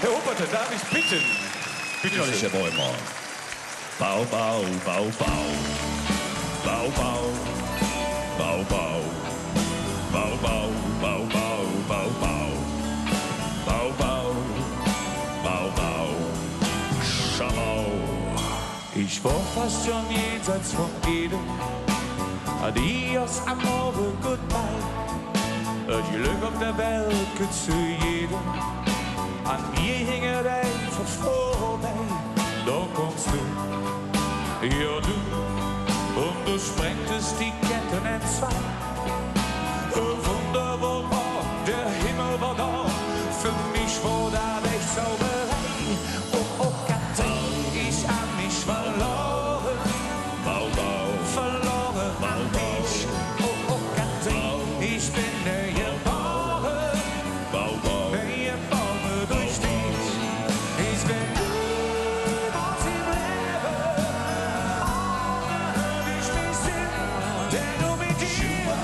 Herr Operte, darf ich bitten? Bitte nicht, Herr Bäumer. Bau, bau, bau, bau. Bau, bau. Bau, bau. Bau, bau, bau, bau, bau, bau. Bau, bau. Bau, bau. Schabau. Ich war fast schon jenseits von Eden. Adios, amore, goodbye. Het geluk op de welke zu jedem. An mir hing er einfach vorbei. Da kommst du, ja du, und du sprengtest die Ketten entzwei. Wunder, wo war, der Himmel war da. Für mich war da echt Zauberei. Oh, oh, Katrin, ich hab mich verloren. Bau, bau. Verloren an dich. Oh, oh, Katrin, ich bin der geboren. Bau, bau. Der geboren durch dich. Ich bin niemals im Leben. Ohne dich mich sind, denn nur mit dir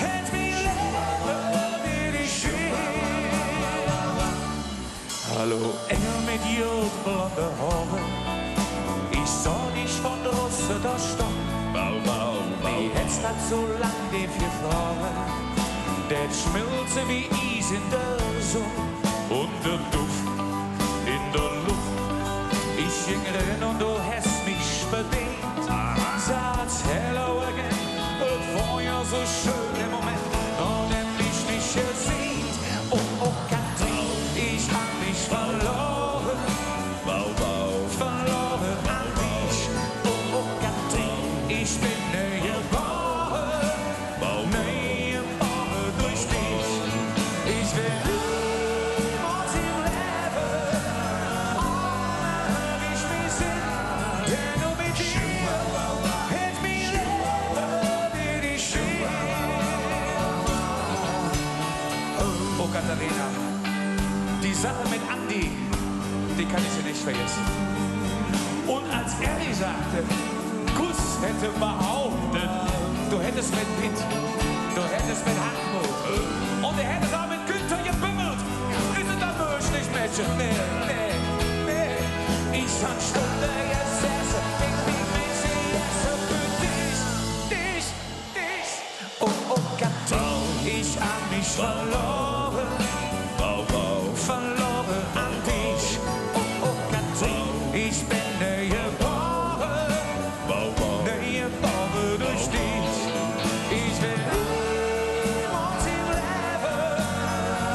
hält mich leben, wie dich schön. Hallo, Engel mit jodblonde Haare. Ich sah dich von draußen da stehen. Bau, bau, bau. Wie hätt's das so lang den vier Frauen? Der schmilze wie Eis in der Sonne und der Duft in der Luft. Ich ging rein und du hast mich bedient. Sag's hello again, es war ja so schön im Moment, und endlich mich gesehen. Oh, oh, Katrin, ich hab mich verloren. Bau, bau. Verloren an dich. Oh, oh, Katrin, ich bin geboren. Bau, Geboren durch dich. Ich will niemals im Leben ohne dich mich sind, denn nur mit dir hält mich leben, wie dich schön. Oh, Katharina, die Sache mit Andi, die kann ich dir nicht vergessen. Und als er dir sagte, Kuss hätte behauptet, du hättest mit Pitt, du hättest mit Hartmut und du hättest auch mit Günther gebümmelt. Ist es da möglich, Mädchen? Nee, nee, nee. Ich stand Stunde gesessen, ich Mädchen, für dich. Oh, oh, Katrin, ich hab mich verloren. bau, bau. Verloren an dich. Oh, oh, Katrin, ich bin geboren. Bau, bau. Geboren durch dich. Ich will niemals im Leben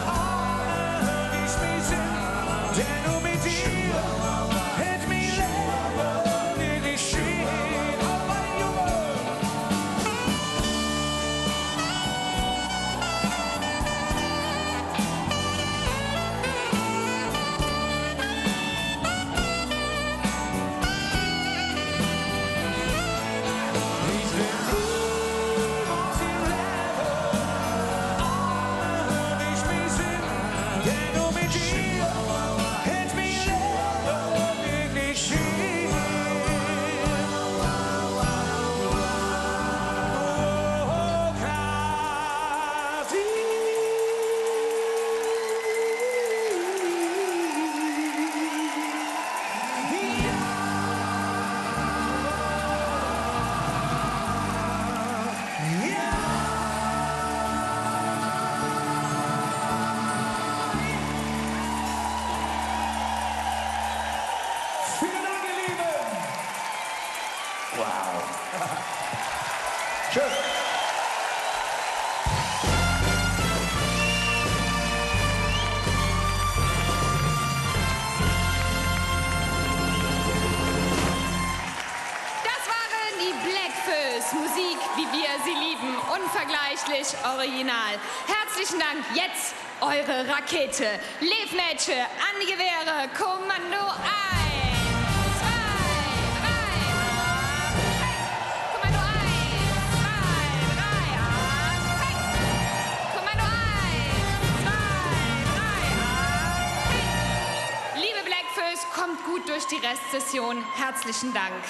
ohne dich mich sind, denn nur mit dir hält mich leben, wie dich schön. Oh, mein Junge. Ich will niemals im Leben ohne dich mich sind, denn nur mit dir hält mich leben, wie dich schön. Oh, Vielen Dank, ihr Lieben. Wow. Schön. Das waren die Blackfoes. Musik, wie wir sie lieben. Unvergleichlich original. Herzlichen Dank. Jetzt eure Rakete. Lebmädchen an die Gewehre. Kommando 1, 2, 3. Hey. Kommando 1, 2, 3. Hey. Kommando 1, 2, 3. Hey. Liebe Blackfoes, kommt gut durch die Restsession. Herzlichen Dank.